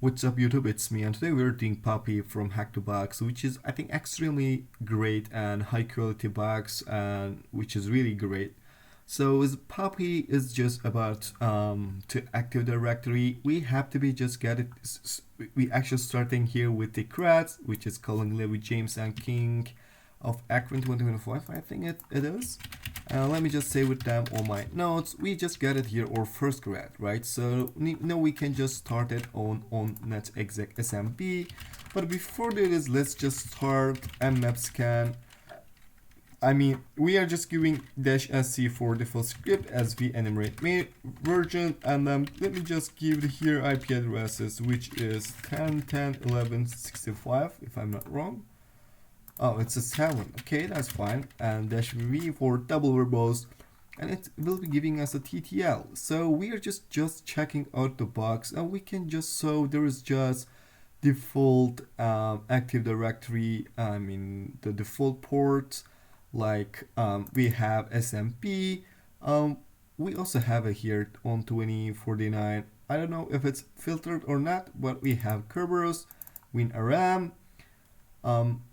What's up YouTube, it's me, and today we're doing Puppy from HackTheBox, which is I think extremely great and high quality box, and which is really great. So as Puppy is just about to Active Directory, we have to be just get it. We actually starting here with the creds, which is calling Levi James and King of Akron 2025, I think it is. Let me just say with them all my notes. We just got it here our first grad, right? So now we can just start it on netexec smb. But before that is, let's just start mmap scan. I mean, we are just giving -sc for default script as we enumerate version, and let me just give here IP addresses, which is 10.10.11.65 if I'm not wrong. Oh, it's a 7. Okay, that's fine. And -v for double verbose, and it will be giving us a TTL. So we are just checking out the box, and we can just, so there is just default Active Directory. I mean the default ports, like we have SMP. We also have it here on 2049. I don't know if it's filtered or not, but we have Kerberos, WinRM.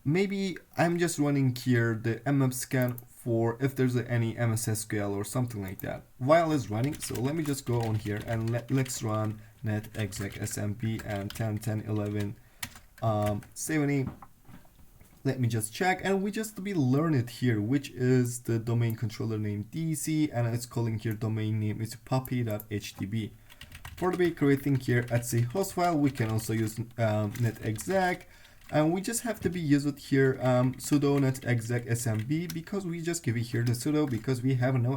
Maybe I'm just running here the mmap scan for if there's any MSSQL or something like that while it's running. So let me just go on here and let's run netexec smb and 10.10.11 70. Let me just check, and we just be learn it here, which is the domain controller name DC, and it's calling here domain name is puppy.htb. For the creating here etc host file, we can also use netexec. And we just have to be used here sudo netexec smb, because we just give it here the sudo because we have no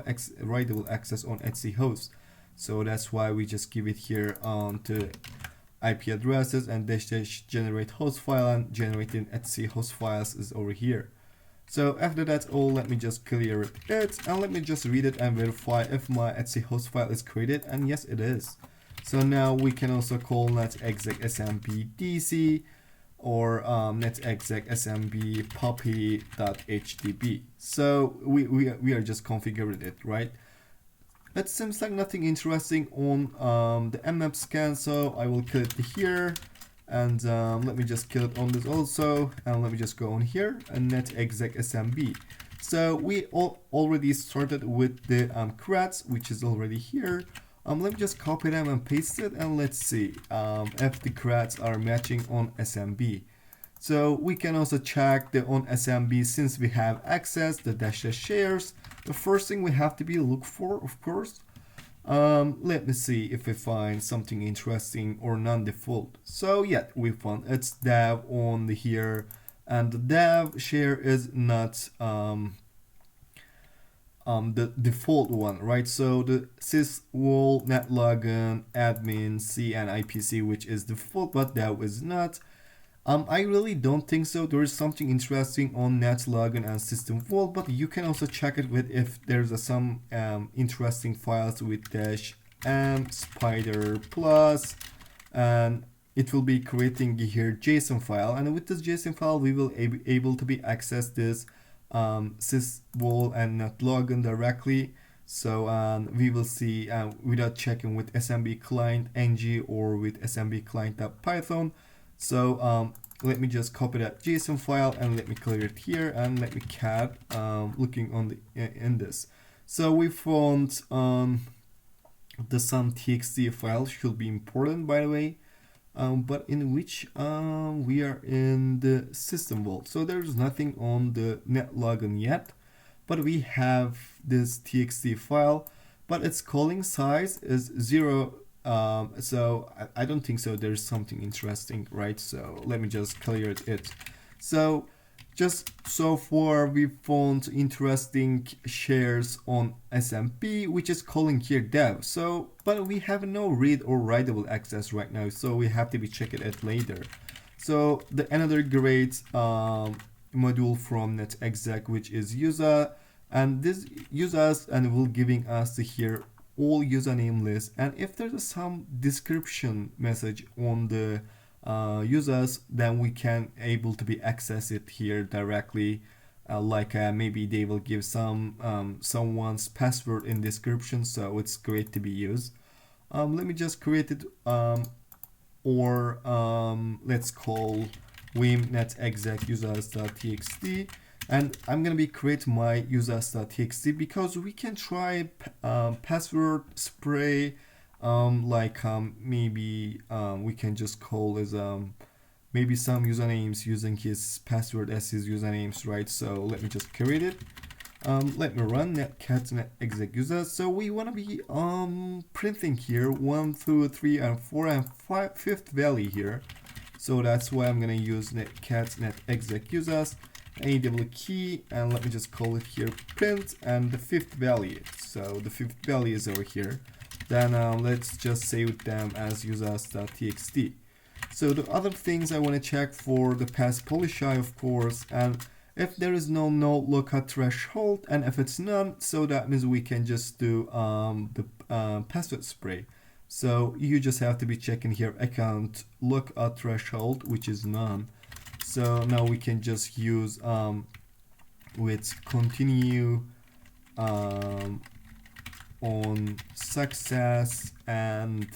writable access on etc host. So that's why we just give it here to IP addresses and dash generate host file, and generating etc host files is over here. So after that all, let me just clear it and let me just read it and verify if my etc host file is created, and yes it is. So now we can also call netexec smb dc or netexec smb puppy.htb. So we are just configured it, right? It seems like nothing interesting on the mmap scan, so I will kill it here, and let me just kill it on this also, and let me just go on here and netexec smb. So we already started with the creds, which is already here. Let me just copy them and paste it, and let's see if the creds are matching on SMB. So we can also check the on SMB, since we have access the dash shares. The first thing we have to be look for, of course. Let me see if we find something interesting or non-default. So yeah, we found it's dev on the here, and the dev share is not the default one, right? So the syswall, netlogin, admin, C, and IPC, which is default, but that was not. I really don't think so. There is something interesting on netlogin and system vault, but you can also check it with if there's some interesting files with -m spider plus, and it will be creating here JSON file, and with this JSON file we will be able to be access this syswall and netlogin directly. So we will see without checking with smb client ng or with smb client.python. So let me just copy that JSON file and let me clear it here, and let me cat looking on the in this. So we found the some txt file should be important, by the way. But in which we are in the system vault, so there's nothing on the netlogin yet, but we have this txt file, but its calling size is 0. So I don't think so there's something interesting, right? So let me just clear it. So just so far we found interesting shares on SMP, which is calling here dev. So but we have no read or writable access right now, so we have to be checking it later. So the another great module from netexec, which is user, and this users and will giving us here all username list, and if there's some description message on the users, then we can able to be access it here directly, like maybe they will give some someone's password in description, so it's great to be used. Let me just create it or let's call vim netexec users.txt, and I'm gonna be create my users.txt because we can try password spray, maybe we can just call as maybe some usernames using his password as his usernames, right? So let me just create it. Let me run netcat netexec users. So we want to be printing here 1, 2, 3, and 4 and 5 fifth value here. So that's why I'm gonna use netcat netexec users, enable key, and let me just call it here print and the fifth value. So the fifth value is over here. Then let's just save them as users.txt. So the other things I want to check for the pass polishai, of course, and if there is no lookup threshold, and if it's none, so that means we can just do the password spray. So you just have to be checking here account lookup threshold, which is none. So now we can just use with continue on success, and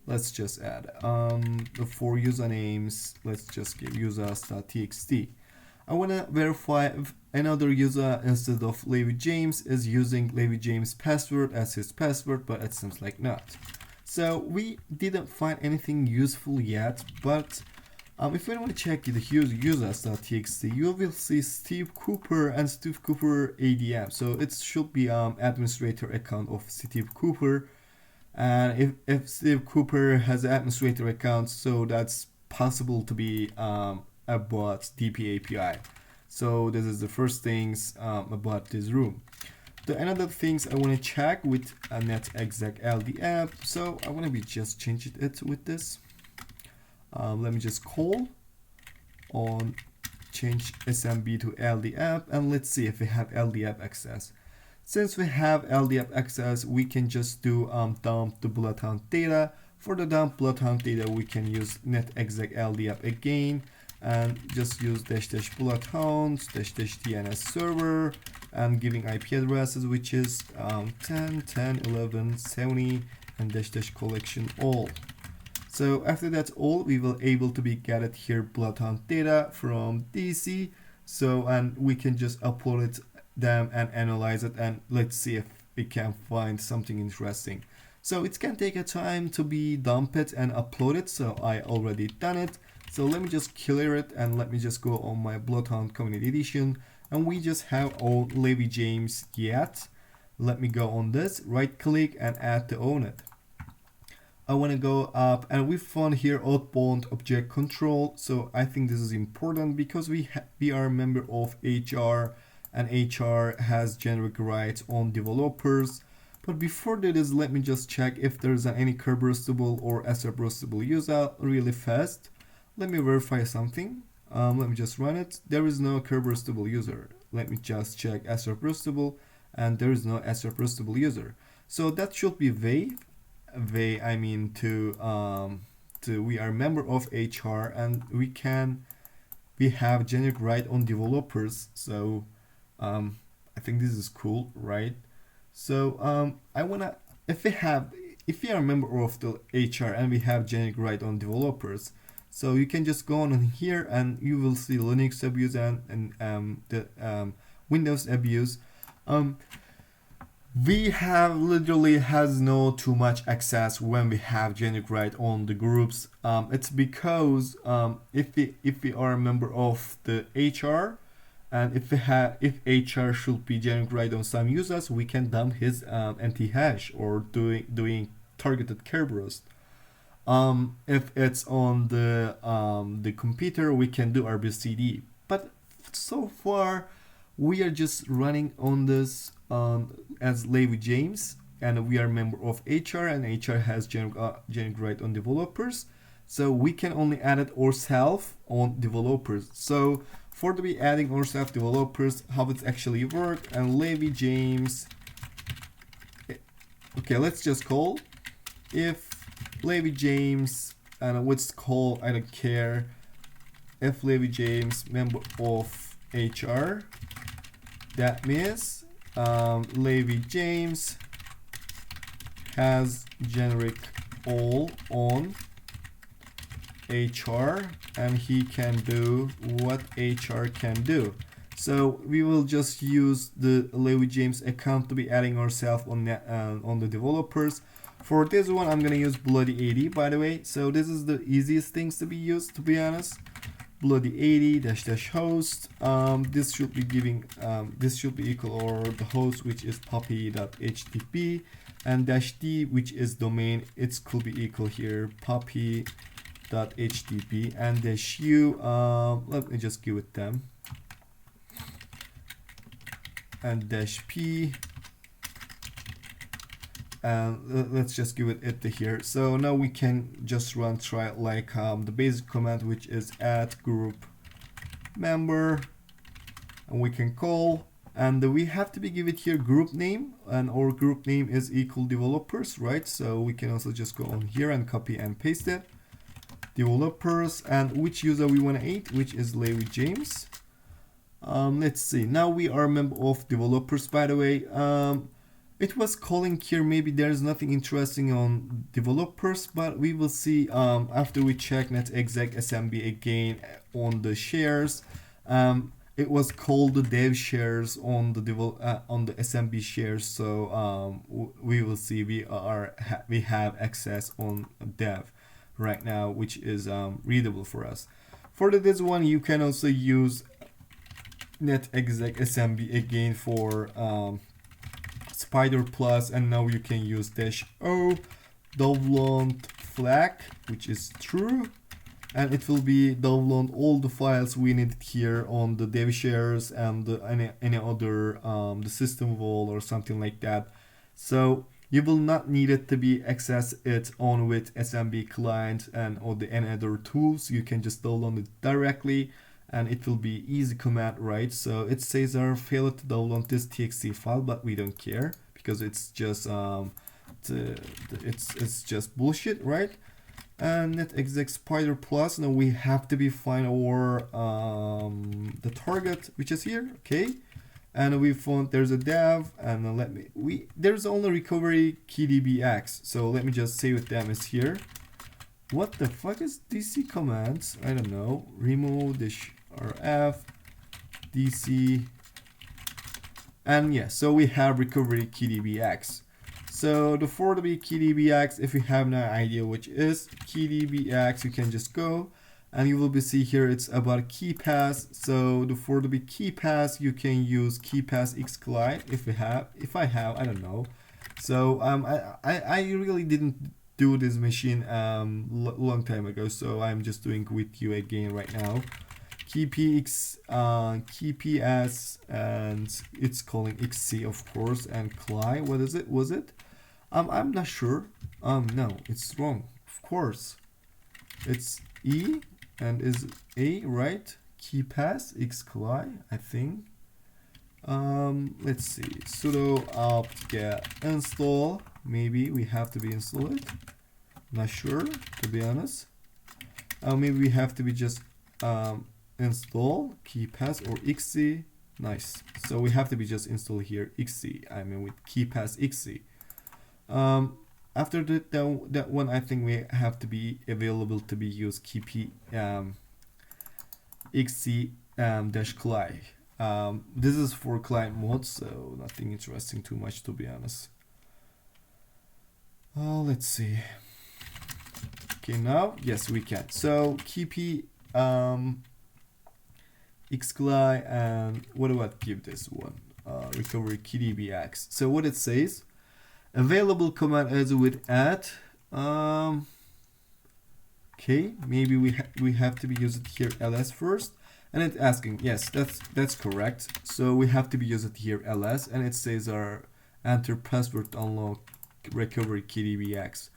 let's just add the 4 usernames. Let's just give users.txt. I want to verify if another user instead of Levi James is using Levi James password as his password, but it seems like not. So we didn't find anything useful yet, but if we want to check the users.txt, you will see Steve Cooper and Steve Cooper ADM. So it should be administrator account of Steve Cooper. And if Steve Cooper has an administrator account, so that's possible to be about DP API. So this is the first things about this room. The another things I want to check with a netexec LD app. So I want to be just changing it with this. Let me just call on change SMB to LD app, and let's see if we have LD app access. Since we have LD app access, we can just do dump the bloodhound data. For the dump bloodhound data, we can use netexec LD app again, and just use -- bloodhound -- DNS server, and giving IP addresses, which is 10, 10, 11, 70, and -- collection all. So after that's all, we will able to be get it here bloodhound data from DC. So and we can just upload it them and analyze it, and let's see if we can find something interesting. So it can take a time to be dump it and upload it. So I already done it. So let me just clear it, and let me just go on my Bloodhound Community Edition, and we just have all Levi James yet. Let me go on this, right click and add to own it. I want to go up, and we found here outbound object control. So I think this is important because we are a member of HR, and HR has generic rights on developers. But before that is, let me just check if there's any curburstable or srburstable user really fast. Let me verify something. Let me just run it. There is no curburstable user. Let me just check srburstable, and there is no srburstable user. So that should be we are a member of HR, and we have generic right on developers. So I think this is cool, right? So I wanna, if we are a member of the HR and we have generic right on developers, so you can just go on here and you will see Linux abuse and the Windows abuse. We have literally has no too much access when we have generic right on the groups. It's because if we are a member of the HR, and if HR should be generic right on some users, we can dump his anti-hash or doing targeted Kerberos. If it's on the computer, we can do RBCD. But so far, we are just running on this as Levi James, and we are a member of HR, and HR has generic right on developers. So we can only add it ourselves on developers. So for to be adding ourselves developers, how it actually work, and Levi James. Okay, let's just call if Levi James, and let's call, I don't care, if Levi James member of HR, that means Levi James has generic all on hr, and he can do what hr can do. So we will just use the Lewy James account to be adding ourselves on the developers. For this one, I'm gonna use bloody 80, by the way. So this is the easiest things to be used, to be honest. Bloody 80 -- host. This should be giving this should be equal or the host, which is puppy.htp, and -d, which is domain. It could be equal here puppy.htp, and -u. Let me just give it them. And -p, and let's just give it here. So now we can just try like the basic command, which is add group member, and we can call, and we have to be give it here group name, and our group name is equal developers, right? So we can also just go on here and copy and paste it, developers, and which user we want to add, which is Lewy James. Let's see, now we are a member of developers, by the way. It was calling here, maybe there's nothing interesting on developers, but we will see after we check netexec smb again on the shares. It was called the dev shares on the smb shares, so we will see we have access on dev right now, which is readable for us. For this one, you can also use netexec smb again for Spider Plus, and now you can use -o download flag, which is true, and it will be download all the files we need here on the dev shares and any other the system wall or something like that. So you will not need it to be access it on with smb client and or any other tools. You can just download it directly, and it will be easy command, right? So it says our failed to download this txt file, but we don't care because it's just it's just bullshit, right? And netexec spider plus, now we have to be find our the target, which is here, okay? And we found there's a dev, and there's only recovery kdbx, so let me just say with them is here. What the fuck is dc commands? I don't know. Remove this rf dc, and yeah, so we have recovery kdbx. So the for the kdbx, if you have no idea which is kdbx, you can just go and you will be see here it's about key pass. So the for the key pass, you can use key pass xcli if I have, I don't know. So I really didn't do this machine long time ago, so I'm just doing with you again right now. Keyps, and it's calling xc, of course, and cli. What is it? Was it? I'm not sure. No, it's wrong. Of course, it's e and is a, right? Key pass xcli, I think. Let's see. Sudo apt-get install. Maybe we have to be install it. Not sure, to be honest. Maybe we have to be just install keypass or xc. Nice. So we have to be just install here xc. I mean with keypass xc. After that one, I think we have to be available to be used kp xc dash cli. This is for client mode, so nothing interesting too much, to be honest. Let's see. Okay, now yes we can. So kp xcli, and what do I give this one? Recovery kdbx. So what it says, available command is with add. Okay, maybe we have to be using here ls first, and it's asking, yes, that's correct. So we have to be using here ls, and it says our enter password unlock recovery kdbx.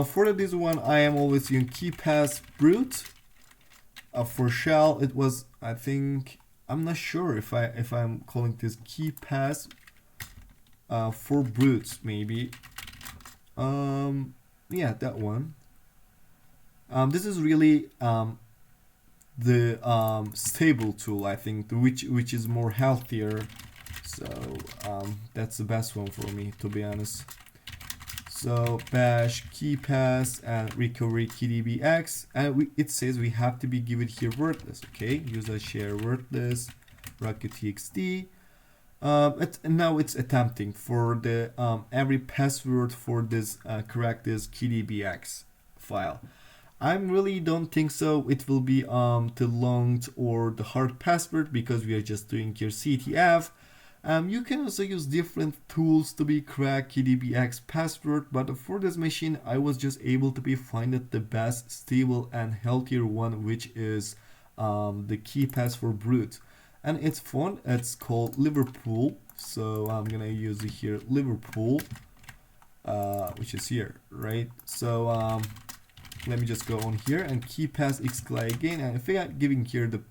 For this one, I am always using keypass brute. For shell, it was, I think, I'm not sure if I'm calling this keypass for brutes, maybe. Yeah, that one. This is really the stable tool, I think, which is more healthier. So that's the best one for me, to be honest. So bash keypass and recovery KDBX, and it says we have to be given here wordless. Okay, user share wordless rocket.txt. Now it's attempting for the every password for this correct this KDBX file. I really don't think so it will be the long or the hard password, because we are just doing here CTF. You can also use different tools to be crack KDBX password, but for this machine I was just able to be find it the best stable and healthier one, which is the KeyPass for brute, and it's fun. It's called Liverpool, so I'm gonna use it here, Liverpool, which is here, right? So let me just go on here and KeyPass excla again, and if we are giving here the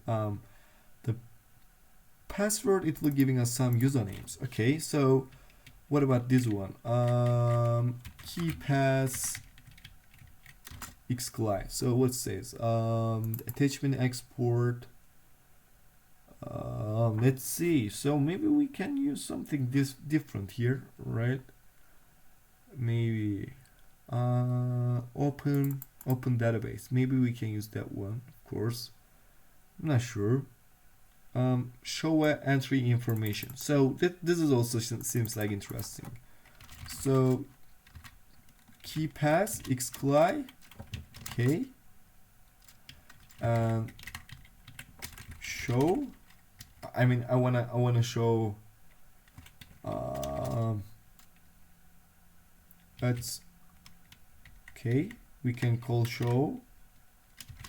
password, it will giving us some usernames. Okay, so what about this one? KeyPass excla. So what says attachment export. Let's see. So maybe we can use something this different here, right? Maybe open database. Maybe we can use that one, of course. I'm not sure. Show entry information. So this is also seems like interesting. So KeyPass excla, okay, and show. I mean, I wanna show. That's okay. We can call show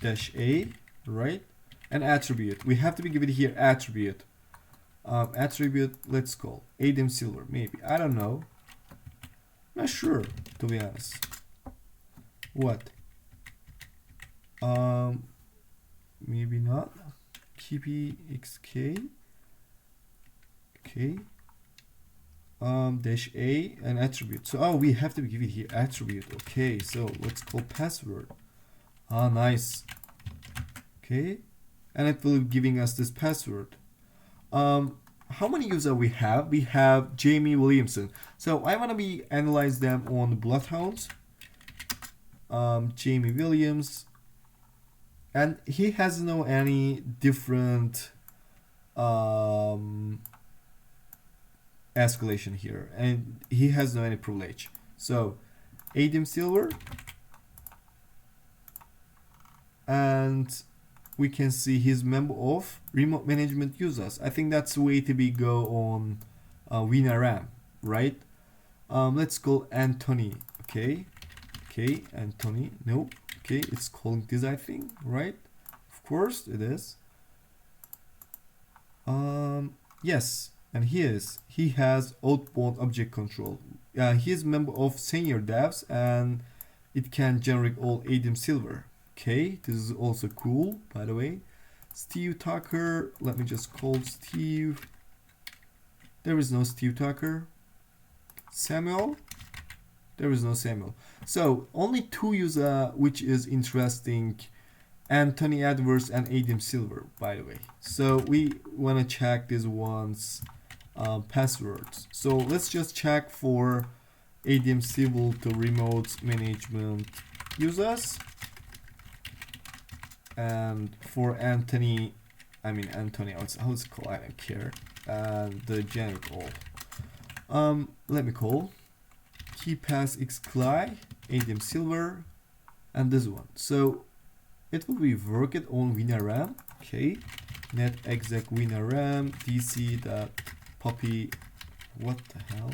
dash a, right? An attribute. We have to be given here attribute. Attribute. Let's call Adam Silver. Maybe, I don't know. Not sure, to be honest. What? Maybe not. KPXK. Okay. Dash a, an attribute. So we have to be given here attribute. Okay, so let's call password. Nice. Okay, and it will be giving us this password. How many users we have? We have Jamie Williamson. So I want to be analyze them on the Bloodhounds. Jamie Williams, and he has no any different escalation here, and he has no any privilege. So Adam Silver, and we can see his member of remote management users. I think that's the way to be go on WinRM, right? Let's call Anthony. Okay, Anthony. No, okay, it's calling this, I think, right? Of course it is. Yes, and he has outbound object control. He is member of senior devs, and it can generate all Adam Silver. Okay, this is also cool, by the way. Steve Tucker. Let me just call Steve. There is no Steve Tucker. Samuel. There is no Samuel. So only two users, which is interesting. Anthony Edwards and Adam Silver, by the way. So we want to check these ones passwords. So let's just check for Adam Silver to remote management users, and for Anthony, Anthony, how it's called, I don't care, the generic all. Let me call KeyPass excla Adam Silver, and this one. So it will be worked on WinRM. Okay, net exec WinRM dc.puppy, what the hell,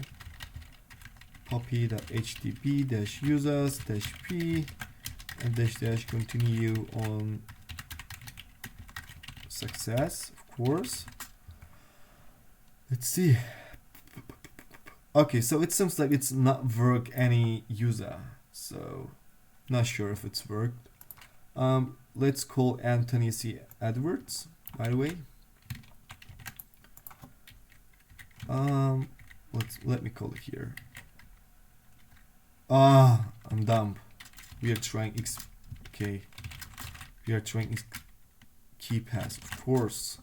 puppy.htp dash users dash p and dash continue on success, of course. Let's see. Okay, so it seems like it's not work any user, so not sure if it's worked. Let's call Anthony C. Edwards, by the way. Let me call it here. I'm dumb. We are trying KeyPass, of course,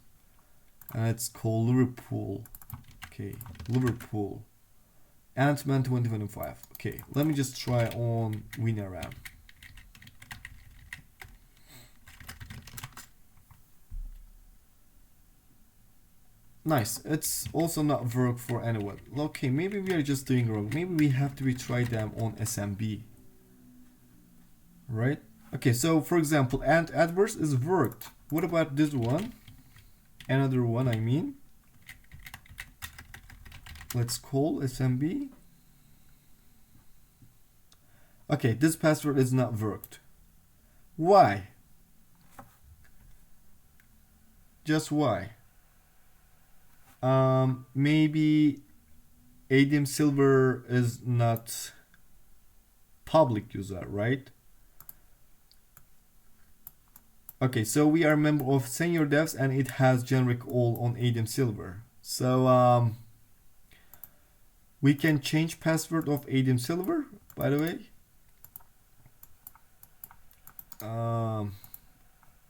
and it's called Liverpool. Okay, Liverpool. Ant-Man 2025. Okay, let me just try on WinRM. Nice. It's also not work for anyone. Okay, maybe we are just doing wrong. Maybe we have to retry them on SMB. Right? Okay, so for example, and adverse is worked. What about this one? Another one, I mean. Let's call SMB. Okay, this password is not worked. Why? Just why? Maybe ADM Silver is not public user, right? Okay, so we are a member of Senior Devs and it has generic all on ADM Silver. So we can change password of ADM Silver, by the way.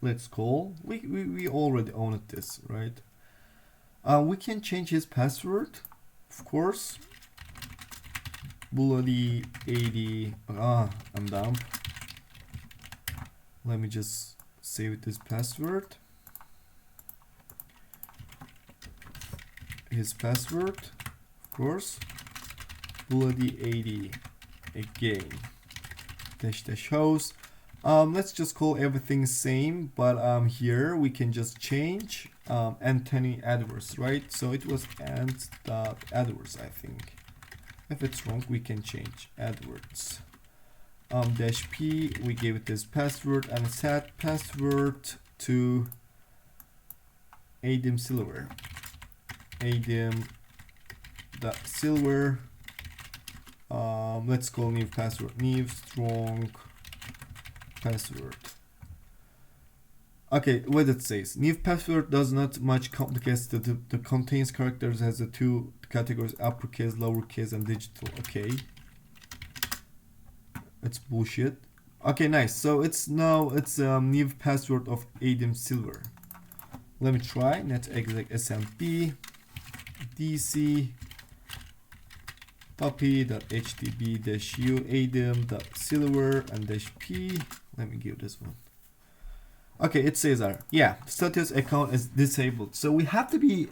Let's call. We already owned this, right? We can change his password, of course. Bloody 80. I'm dumb. Let me just save this password. His password, of course. Bloody 80 again. Dash host. Let's just call everything same, but here we can just change Anthony Adverse, right? So it was ant.adverse, I think. If it's wrong, we can change adwords. Dash p, we gave it this password and set password to ADM Silver. ADM.silver. Let's call new password new strong password. Okay, what it says. New password does not much complicates the contains characters has the two categories uppercase, lowercase, and digital. Okay. It's bullshit. Okay, nice. So it's new password of ADM Silver. Let me try. netexec smp dc puppy.htb-u adm.silver and -p. Let me give this one. Okay, it says yeah, status account is disabled. So we have to be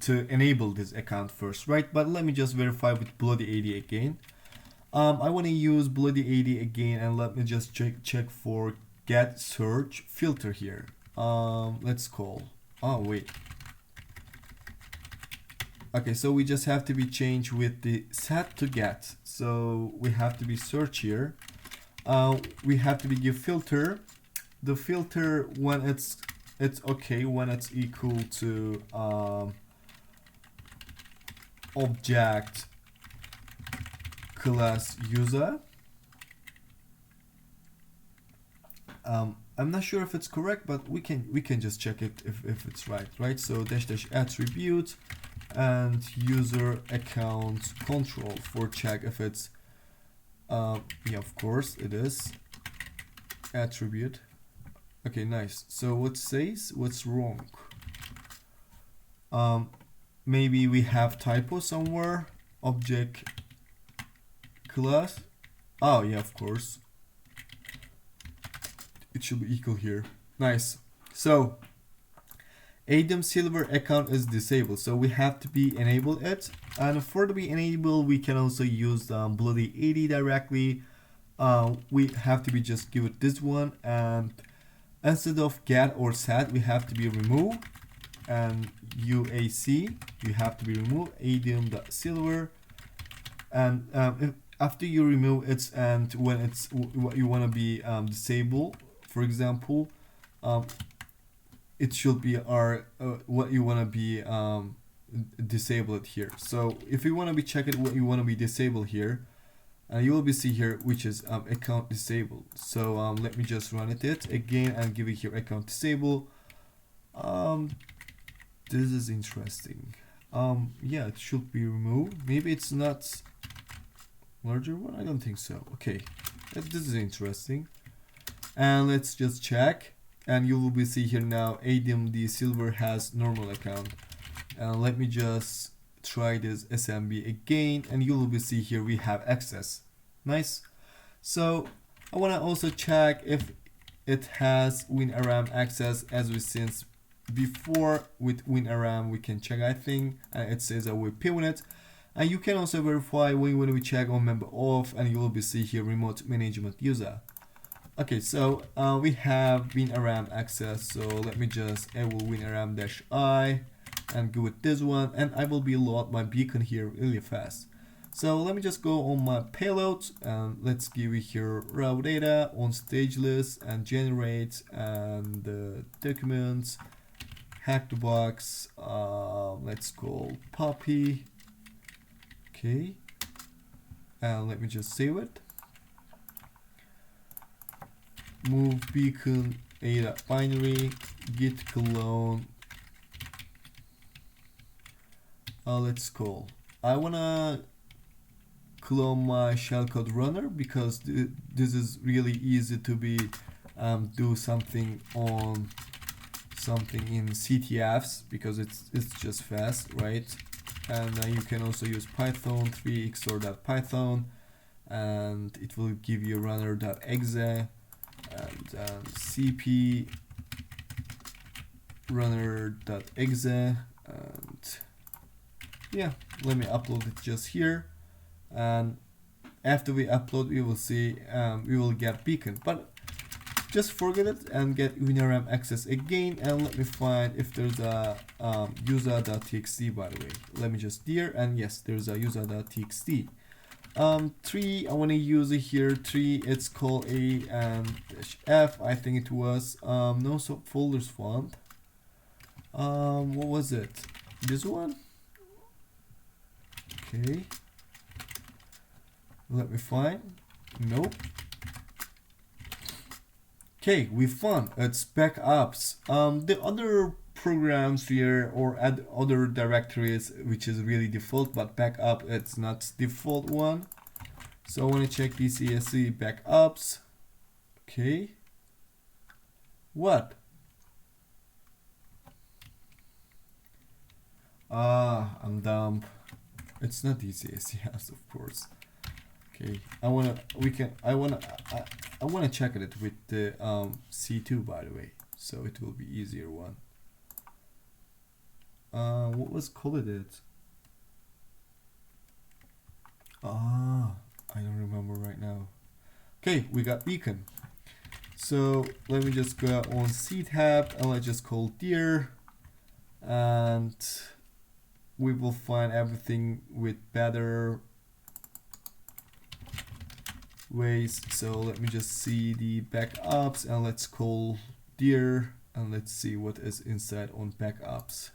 to enable this account first, right? But let me just verify with Bloody 80 again. I want to use Bloody 80 again, and let me just check for get search filter here. Let's call. Oh wait. Okay, so we just have to be changed with the set to get. So we have to be search here. We have to be give filter. The filter when it's okay when it's equal to object class user. I'm not sure if it's correct, but we can just check it if it's right? So dash attribute and user account control for check if it's yeah, of course it is attribute. Okay, nice. So what says what's wrong? Maybe we have typo somewhere. Object class. Oh yeah, of course. It should be equal here. Nice. So ADM Silver account is disabled, so we have to be enable it. And for to be enabled, we can also use Bloody 80 directly. We have to be just give it this one, and instead of get or set, we have to be remove, and UAC you have to be remove ADM.silver, and after you remove it, and when it's what you want to be disable, for example, it should be our what you want to be disabled here. So if you want to be checking what you want to be disabled here, you will be see here which is account disabled. So let me just run it again and give it here account disable. This is interesting. Yeah, it should be removed. Maybe it's not larger one. I don't think so. Okay, this is interesting. And let's just check. And you will be see here now ADMD Silver has normal account. And let me just try this SMB again, and you will see here we have access. Nice. So I want to also check if it has WinRM access, as we since before with WinRM we can check, I think, and it says that we pin it. And you can also verify when we check on member off, and you will be see here remote management user. Okay, so we have WinRM access, so let me just enable WinRM-I and go with this one, and I will be load my beacon here really fast. So let me just go on my payload, and let's give it here raw data on stage list and generate and documents, HackTheBox, let's call Puppy. Okay, and let me just save it. Move beacon a.binary git clone. Let's call. I wanna clone my shellcode runner because this is really easy to be do something on something in CTFs because it's just fast, right? And you can also use Python 3 xor.python, and it will give you runner.exe and cp runner.exe, and yeah, let me upload it just here, and after we upload we will see we will get beacon, but just forget it and get WinRM access again, and let me find if there's a user.txt. By the way, let me just there, and yes, there's a user.txt. 3 I want to use it here. 3 it's called a f, I think it was no folders found. What was it, this one? Okay, let me find. Nope. Okay, we found it's backups. The other programs here or add other directories which is really default, but backup it's not default one. So I want to check DCSC backups. Okay. What? I'm dumb. It's not DCSC, yes, of course. Okay, I wanna check it with the C2, by the way, so it will be easier one. What was called it? I don't remember right now. Okay, we got beacon. So let me just go on C tab and let's just call dear, and we will find everything with better ways. So let me just see the backups and let's call dear, and let's see what is inside on backups.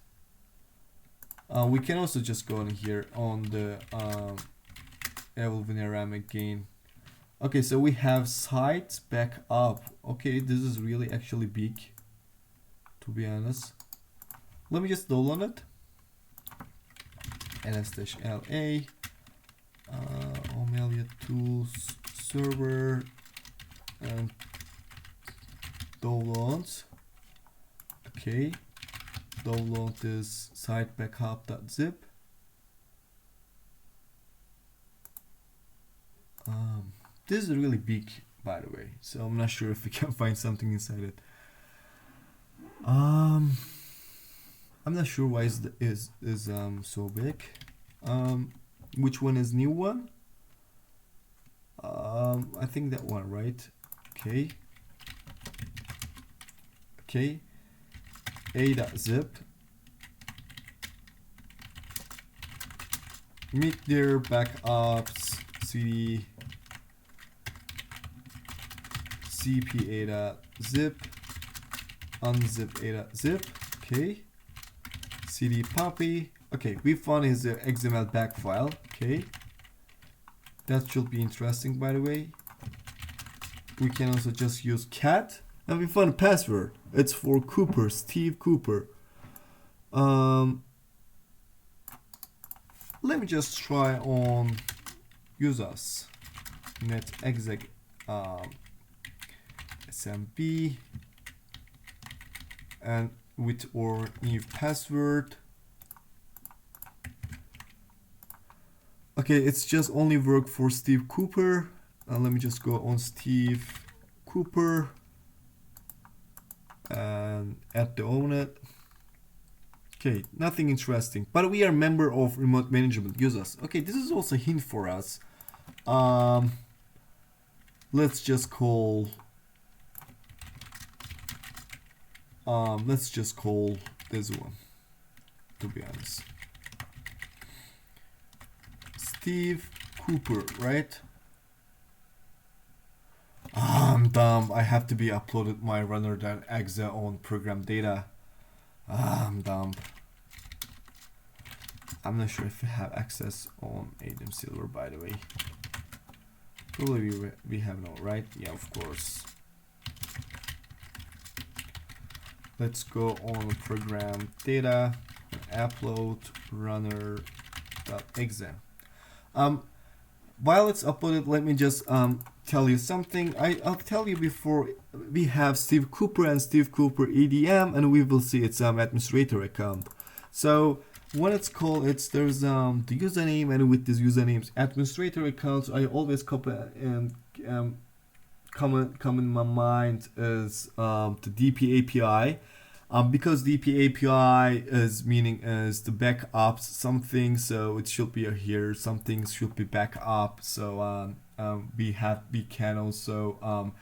We can also just go in here on the WinRM again. Okay, so we have site backup. Okay, this is really actually big, to be honest. Let me just download it. ls-la Omelia tools server and downloads. Okay, download this site backup.zip. This is really big, by the way, so I'm not sure if we can find something inside it. I'm not sure why is so big. Which one is new one? I think that one, right? Okay. Okay. a.zip. Meet their backups. cd cp.a.zip. Unzip a.zip. Okay. cd puppy. Okay, we found his XML back file. Okay, that should be interesting, by the way. We can also just use cat, and we found a password. It's for Cooper, Steve Cooper. Let me just try on users net exec smb, and with our new password. Okay, it's just only work for Steve Cooper. Let me just go on Steve Cooper and add the owner. Okay, nothing interesting, but we are member of remote management users. Okay, this is also a hint for us. Let's just call this one, to be honest. Steve Cooper, right? I'm dumb. I have to be uploaded my runner.exe on program data. I'm dumb. I'm not sure if we have access on ADM Silver, by the way. Probably we have no, right? Yeah, of course. Let's go on program data, upload runner.exe. While it's uploaded, let me just tell you something. I'll tell you before. We have Steve Cooper and Steve Cooper EDM, and we will see its administrator account. So when it's called, there's the username, and with this username's administrator accounts, I always copy and come in my mind is the DP API. Because DP API is meaning is the backups something, so it should be here. Some things should be back up. So we can also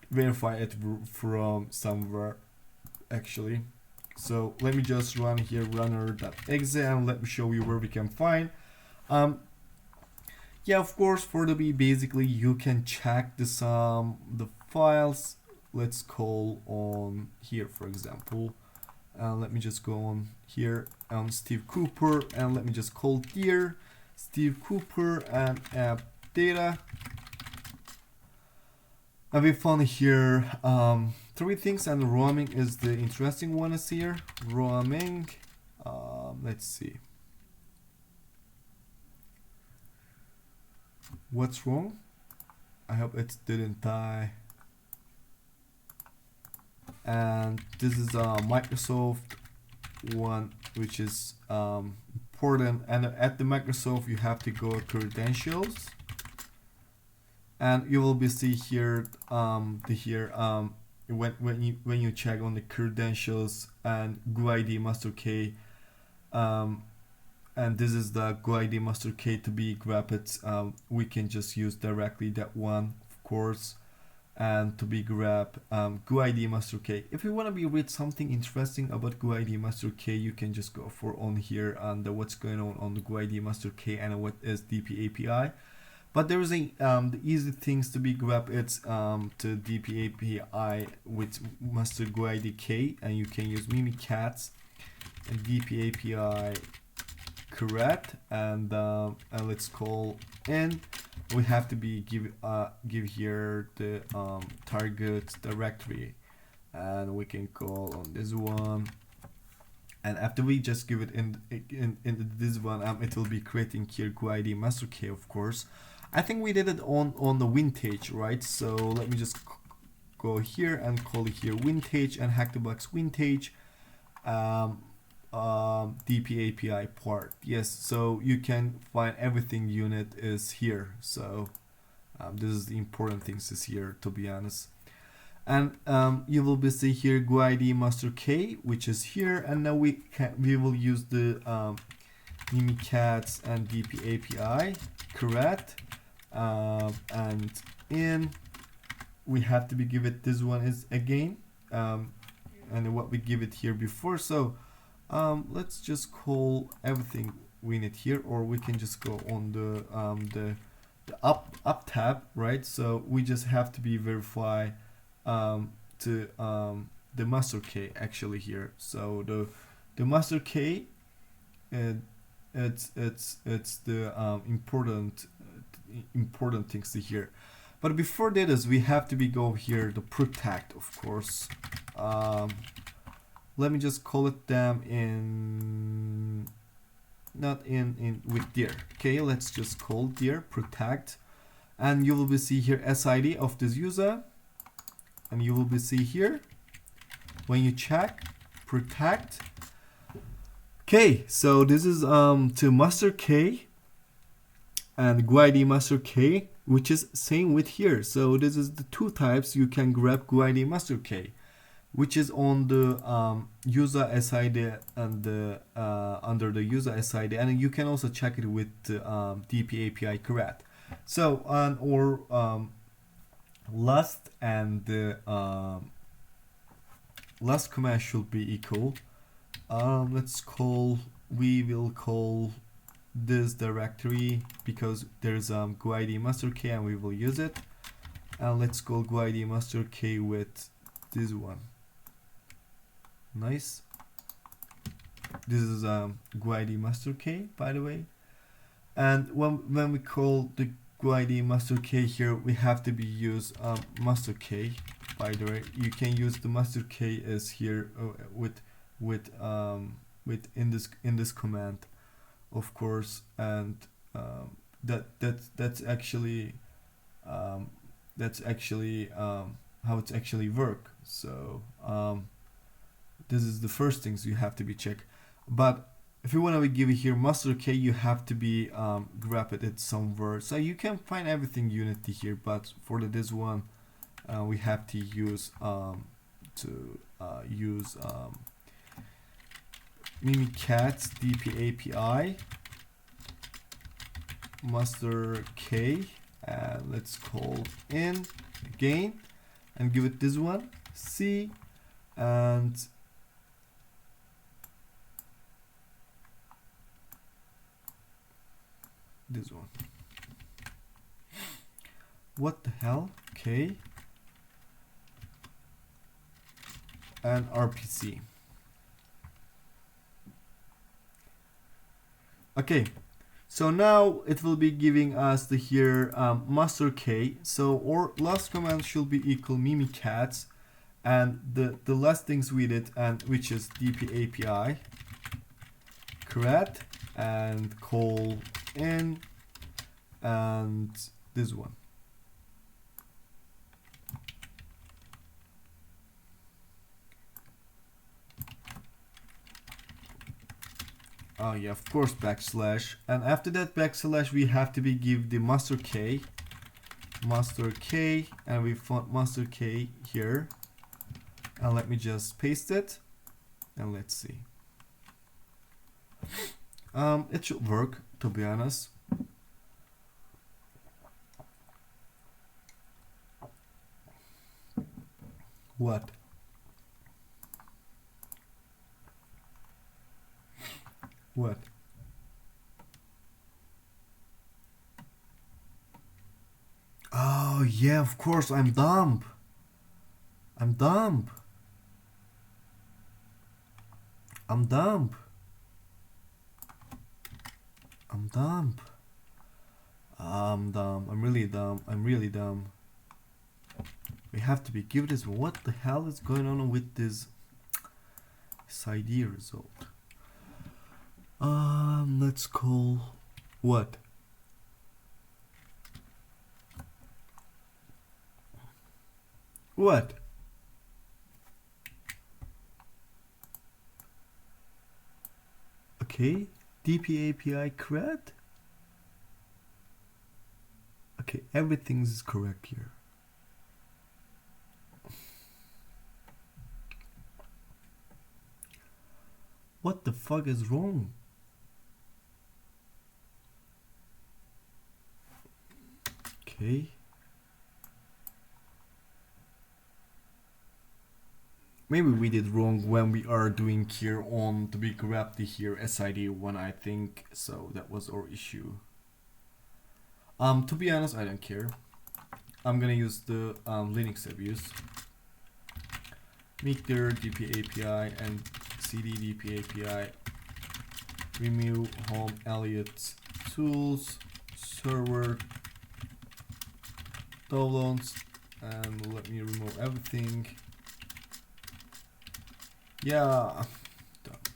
verify it from somewhere actually. So let me just run here runner.exe and let me show you where we can find. Yeah, of course, for the B, basically you can check the files. Let's call on here, for example. Let me just go on here on Steve Cooper, and let me just call here Steve Cooper and app data. And we found here 3 things, and roaming is the interesting one is here. Roaming, let's see. What's wrong? I hope it didn't die. And this is a Microsoft one, which is important. And at the Microsoft, you have to go credentials, and you will be see here when you check on the credentials and GUID master key, and this is the GUID master key to be grabbed. We can just use directly that one, of course. And to be grab GUID master key. If you want to be read something interesting about GUID master key, you can just go for on here and what's going on the GUID master key and what is DP API. But there is a the easy things to be grab. It's to DP API with master GUID key, and you can use Mimikatz and DP API correct, and let's call in. We have to be give here the target directory, and we can call on this one, and after we just give it in this one, it will be creating here GUID master key, of course. I think we did it on the vintage, right? So let me just go here and call it here vintage and HackTheBox vintage DP API part. Yes, so you can find everything unit is here. So this is the important things is here, to be honest. And you will be see here GUID master K, which is here, and now we will use the Mimikatz and DP API correct, and in we have to be give it this one is again and what we give it here before. So let's just call everything we need here, or we can just go on the up tab, right? So we just have to be verify to the master key actually here. So the master key, it's the important things to here. But before that is we have to be go here the protect, of course. Let me just call it them in not in with dir. Okay, let's just call dir protect, and you will be see here SID of this user, and you will be see here when you check protect. Okay, so this is to master key, and GUID master K, which is same with here. So this is the two types you can grab GUID master K, which is on the user SID and the under the user SID, and you can also check it with the DP API CREAT. So or last and the last command should be equal. We will call this directory because there's GUID master K and we will use it, and let's call GUID master K with this one. Nice. This is GUID master K, by the way. And when we call the GUID master K here, we have to be use master K. By the way, you can use the master K as here with in this command, of course, and that's actually how it's actually work. So this is the first things you have to be check. But if you want to give it here master K, you have to be grab it somewhere. So you can find everything Unity here, but for this one we have to use Mimikatz DP API master K, and let's call in again and give it this one C, and this one. What the hell? K and RPC. Okay, so now it will be giving us the here master K. So our last command should be equal Mimikatz, and the last things with it, and which is DP API CREAT and call in and this one. Oh yeah, of course, backslash, and after that backslash we have to be give the master K, and we found master K here, and let me just paste it and let's see. It should work, to be honest. What? What? Oh yeah, of course, I'm dumb. I'm dumb. I'm dumb. I'm dumb. I'm dumb. I'm really dumb. I'm really dumb. We have to be give this. What the hell is going on with this ID result? Let's call what? What? Okay, DP API CREAT. Okay, everything is correct here. What the fuck is wrong? Okay. Maybe we did wrong when we are doing here on to be grab the here SID one, I think. So that was our issue. To be honest, I don't care. I'm gonna use the Linux abuse. Meter DP API and CD DP API. Remove home Elliot tools server downloads, and let me remove everything. Yeah. Dump.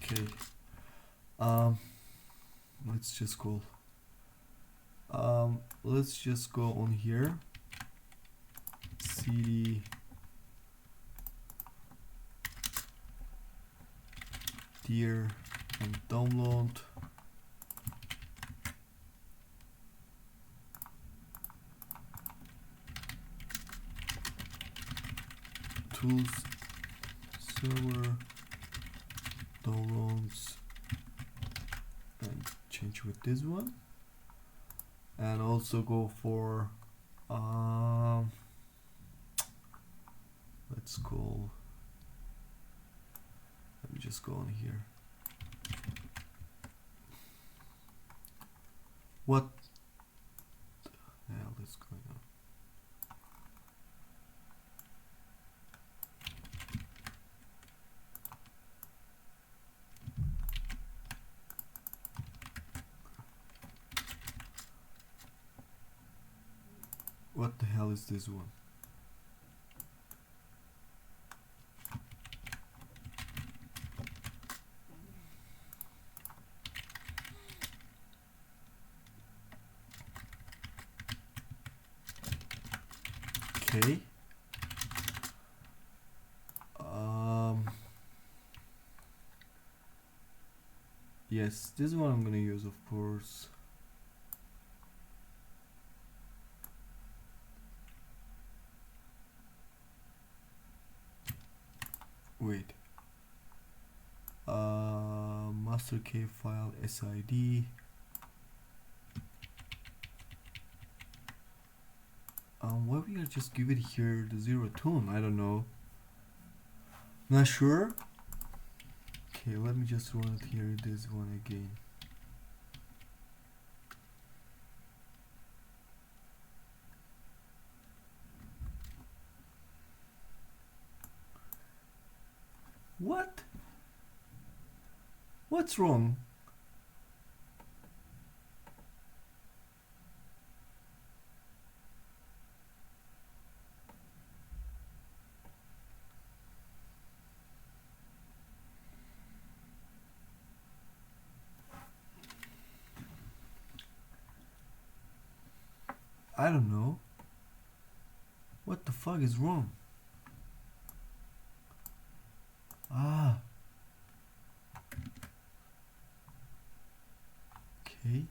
Okay. Let's just call let's just go on here, cd dir and download. Tools, server, downloads, and change with this one, and also go for let's go, let me just go on here. What the hell is going on? What the hell is this one? Okay. Yes, this one I'm gonna use, of course. Wait. Master key file SID. Why we are just give it here the 0 tone? I don't know. Not sure. Okay, let me just run it here. This one again. What? What's wrong? I don't know. What the fuck is wrong? Ah. Okay.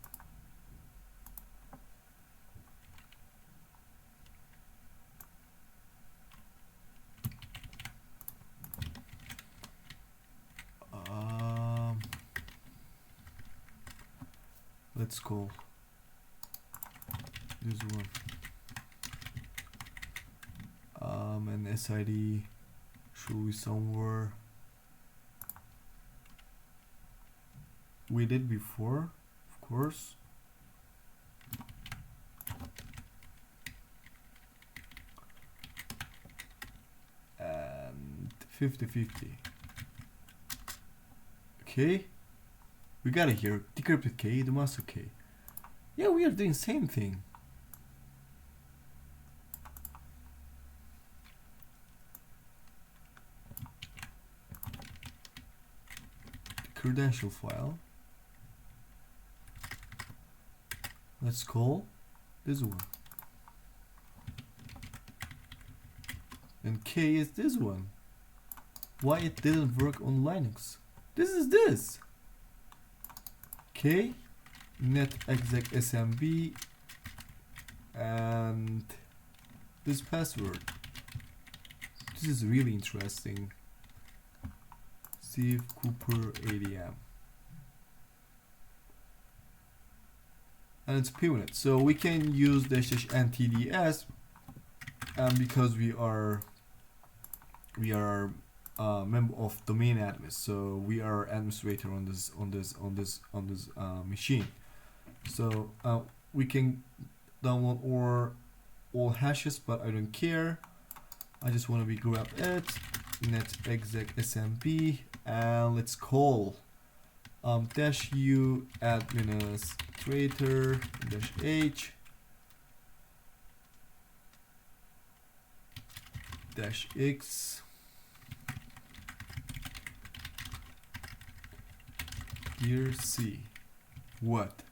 Let's go. This one. And SID should be somewhere. We did before, of course. And 50-50. Okay. We got it here. Decrypted key, the master key. Yeah, we are doing same thing. Credential file. Let's call this one. And K is this one. Why it didn't work on Linux? This is this. K, net exec smb, and this password. This is really interesting. Steve Cooper ADM. And it's pivot. So we can use --ntds because we are member of domain admin, so we are administrator on this machine. So we can download all hashes, but I don't care. I just want to be grab it, net exec smb, and let's call -u administrator -h -x dir c. What?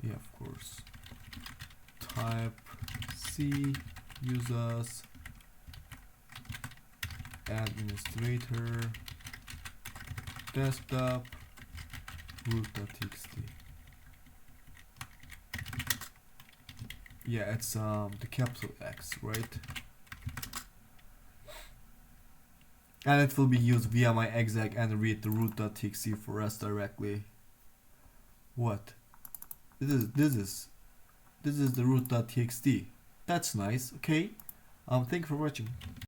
Yeah, of course. Type C users administrator desktop root.txt. Yeah, it's the capital X, right? And it will be used via my exec and read the root.txt for us directly. What? This is the root.txt. That's nice. Okay. Thank you for watching.